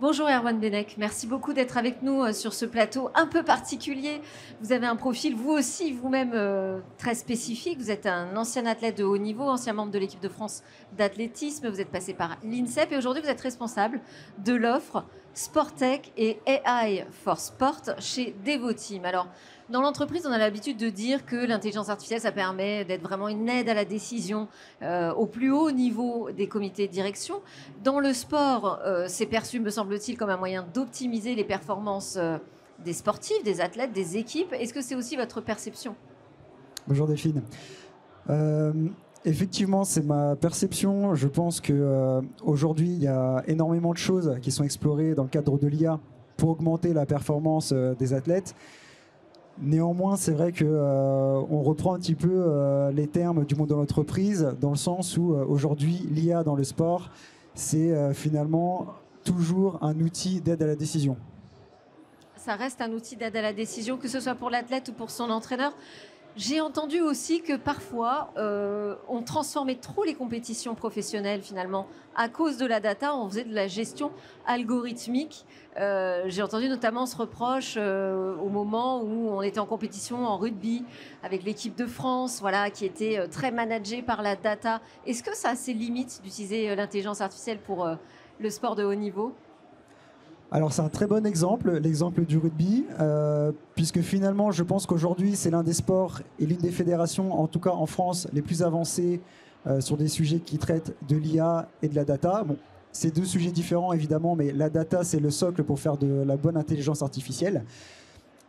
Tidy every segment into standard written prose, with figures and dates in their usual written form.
Bonjour Erwan Benek, merci beaucoup d'être avec nous sur ce plateau un peu particulier. Vous avez un profil, vous aussi, vous-même très spécifique. Vous êtes un ancien athlète de haut niveau, ancien membre de l'équipe de France d'athlétisme. Vous êtes passé par l'INSEP et aujourd'hui vous êtes responsable de l'offre Sportec et AI for Sport chez Devoteam. Alors, dans l'entreprise, on a l'habitude de dire que l'intelligence artificielle, ça permet d'être vraiment une aide à la décision au plus haut niveau des comités de direction. Dans le sport, c'est perçu, me semble-t-il, comme un moyen d'optimiser les performances des sportifs, des athlètes, des équipes. Est-ce que c'est aussi votre perception? Bonjour Delphine. Euh, Effectivement, c'est ma perception. Je pense qu'aujourd'hui, il y a énormément de choses qui sont explorées dans le cadre de l'IA pour augmenter la performance des athlètes. Néanmoins, c'est vrai qu'on reprend un petit peu les termes du monde de l'entreprise, dans le sens où aujourd'hui, l'IA dans le sport, c'est finalement toujours un outil d'aide à la décision. Ça reste un outil d'aide à la décision, que ce soit pour l'athlète ou pour son entraîneur. J'ai entendu aussi que parfois, on transformait trop les compétitions professionnelles finalement. À cause de la data, on faisait de la gestion algorithmique. J'ai entendu notamment ce reproche au moment où on était en compétition en rugby avec l'équipe de France, voilà, qui était très managée par la data. Est-ce que ça a ses limites d'utiliser l'intelligence artificielle pour le sport de haut niveau? Alors c'est un très bon exemple, l'exemple du rugby, puisque finalement je pense qu'aujourd'hui c'est l'un des sports et l'une des fédérations, en tout cas en France, les plus avancées sur des sujets qui traitent de l'IA et de la data. Bon, c'est deux sujets différents évidemment, mais la data c'est le socle pour faire de la bonne intelligence artificielle.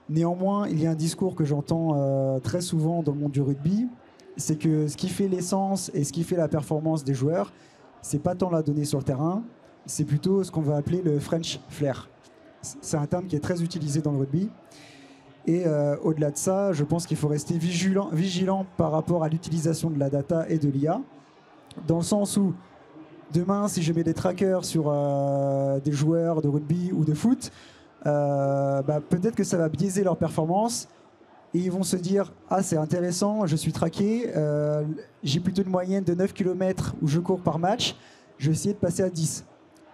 Néanmoins, il y a un discours que j'entends très souvent dans le monde du rugby, c'est que ce qui fait l'essence et ce qui fait la performance des joueurs, c'est pas tant la donnée sur le terrain, c'est plutôt ce qu'on va appeler le French flair. C'est un terme qui est très utilisé dans le rugby. Et au-delà de ça, je pense qu'il faut rester vigilant par rapport à l'utilisation de la data et de l'IA, dans le sens où demain, si je mets des trackers sur des joueurs de rugby ou de foot, peut-être que ça va biaiser leur performance et ils vont se dire « Ah, c'est intéressant, je suis traqué, j'ai plutôt une moyenne de 9 km où je cours par match, je vais essayer de passer à 10. »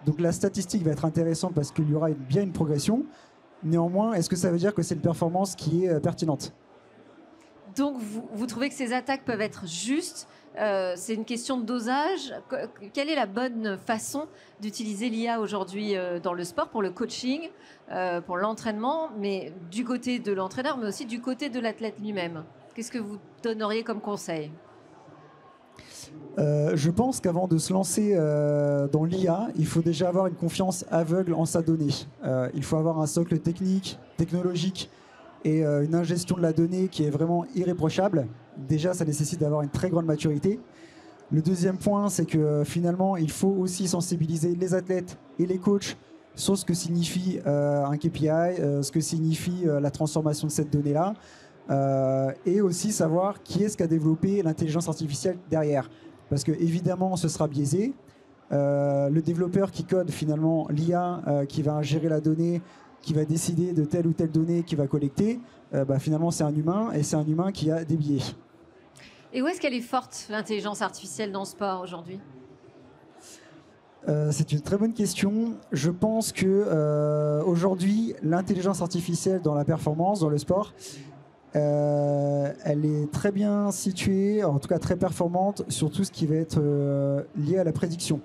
Donc la statistique va être intéressante parce qu'il y aura bien une progression. Néanmoins, est-ce que ça veut dire que c'est une performance qui est pertinente? Donc, vous trouvez que ces attaques peuvent être justes? C'est une question de dosage. Quelle est la bonne façon d'utiliser l'IA aujourd'hui dans le sport, pour le coaching, pour l'entraînement, mais du côté de l'entraîneur, mais aussi du côté de l'athlète lui-même? Qu'est-ce que vous donneriez comme conseil? Je pense qu'avant de se lancer dans l'IA, il faut déjà avoir une confiance aveugle en sa donnée. Il faut avoir un socle technique, technologique et une ingestion de la donnée qui est vraiment irréprochable. Déjà, ça nécessite d'avoir une très grande maturité. Le deuxième point, c'est que finalement, il faut aussi sensibiliser les athlètes et les coachs sur ce que signifie un KPI, ce que signifie la transformation de cette donnée-là, et aussi savoir qui est-ce qui a développé l'intelligence artificielle derrière. Parce que évidemment, ce sera biaisé. Le développeur qui code finalement l'IA, qui va gérer la donnée, qui va décider de telle ou telle donnée qu'il va collecter, finalement c'est un humain et c'est un humain qui a des biais. Et où est-ce qu'elle est forte, l'intelligence artificielle dans le sport aujourd'hui? C'est une très bonne question. Je pense que aujourd'hui, l'intelligence artificielle dans la performance, dans le sport, elle est très bien située, en tout cas très performante, sur tout ce qui va être lié à la prédiction.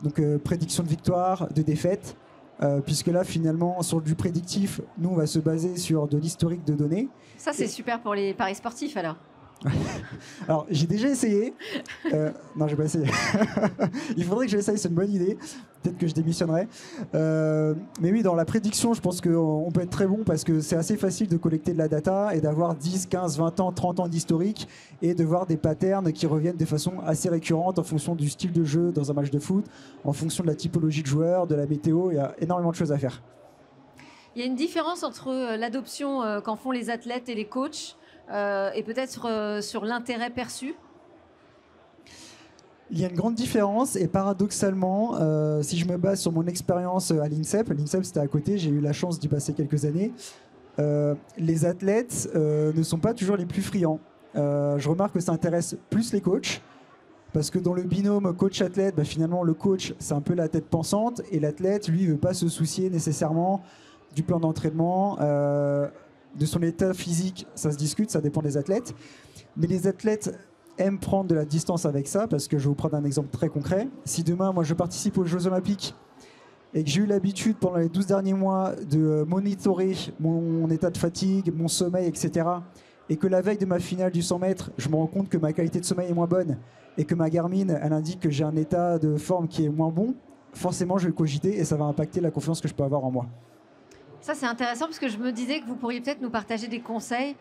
Donc prédiction de victoire, de défaite, puisque là finalement sur du prédictif, nous on va se baser sur de l'historique de données. Ça, c'est super pour les paris sportifs alors. Alors, j'ai déjà essayé. Non, j'ai pas essayé. Il faudrait que j'essaye, c'est une bonne idée. Peut-être que je démissionnerai. Mais oui, dans la prédiction, je pense qu'on peut être très bon parce que c'est assez facile de collecter de la data et d'avoir 10, 15, 20 ans, 30 ans d'historique et de voir des patterns qui reviennent de façon assez récurrente en fonction du style de jeu dans un match de foot, en fonction de la typologie de joueur, de la météo. Il y a énormément de choses à faire. Il y a une différence entre l'adoption qu'en font les athlètes et les coachs et peut-être sur l'intérêt perçu? Il y a une grande différence et paradoxalement, si je me base sur mon expérience à l'INSEP c'était à côté, j'ai eu la chance d'y passer quelques années, les athlètes ne sont pas toujours les plus friands. Je remarque que ça intéresse plus les coachs Parce que dans le binôme coach-athlète, bah, finalement, le coach, c'est un peu la tête pensante, et l'athlète, lui, ne veut pas se soucier nécessairement du plan d'entraînement, de son état physique. Ça se discute, ça dépend des athlètes. Mais les athlètes aiment prendre de la distance avec ça, parce que je vais vous prendre un exemple très concret. Si demain, moi, je participe aux Jeux Olympiques, et que j'ai eu l'habitude pendant les 12 derniers mois de monitorer mon état de fatigue, mon sommeil, etc., et que la veille de ma finale du 100 mètres, je me rends compte que ma qualité de sommeil est moins bonne, et que ma Garmin, elle indique que j'ai un état de forme qui est moins bon, forcément je vais cogiter et ça va impacter la confiance que je peux avoir en moi. Ça, c'est intéressant parce que je me disais que vous pourriez peut-être nous partager des conseils,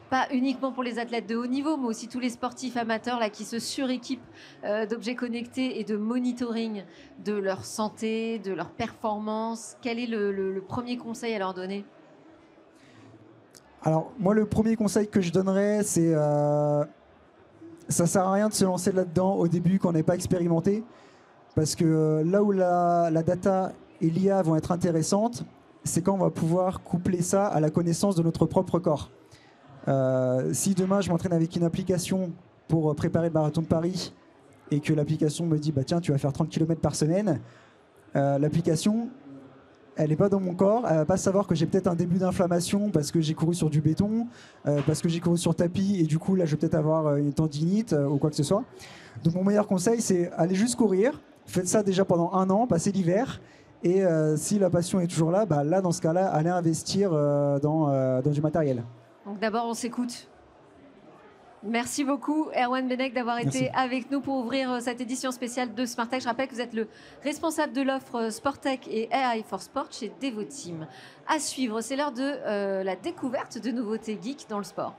pas uniquement pour les athlètes de haut niveau, mais aussi tous les sportifs amateurs là, qui se suréquipent d'objets connectés et de monitoring de leur santé, de leur performance. Quel est le premier conseil à leur donner ? Alors moi, le premier conseil que je donnerais, c'est ça sert à rien de se lancer là-dedans au début quand on n'est pas expérimenté, parce que là où la data et l'IA vont être intéressantes, c'est quand on va pouvoir coupler ça à la connaissance de notre propre corps. Si demain je m'entraîne avec une application pour préparer le marathon de Paris et que l'application me dit bah tiens, tu vas faire 30 km par semaine, l'application, elle n'est pas dans mon corps, elle va pas savoir que j'ai peut-être un début d'inflammation parce que j'ai couru sur du béton, parce que j'ai couru sur tapis et du coup là je vais peut-être avoir une tendinite ou quoi que ce soit. Donc mon meilleur conseil, c'est aller juste courir. Faites ça déjà pendant 1 an, passez l'hiver, et si la passion est toujours là, bah là dans ce cas-là, allez investir dans du matériel. Donc d'abord, on s'écoute. Merci beaucoup, Erwan Benek, d'avoir été avec nous pour ouvrir cette édition spéciale de Smart Tech. Je rappelle que vous êtes le responsable de l'offre Sportech et AI for Sport chez Devoteam. À suivre, c'est l'heure de la découverte de nouveautés geeks dans le sport.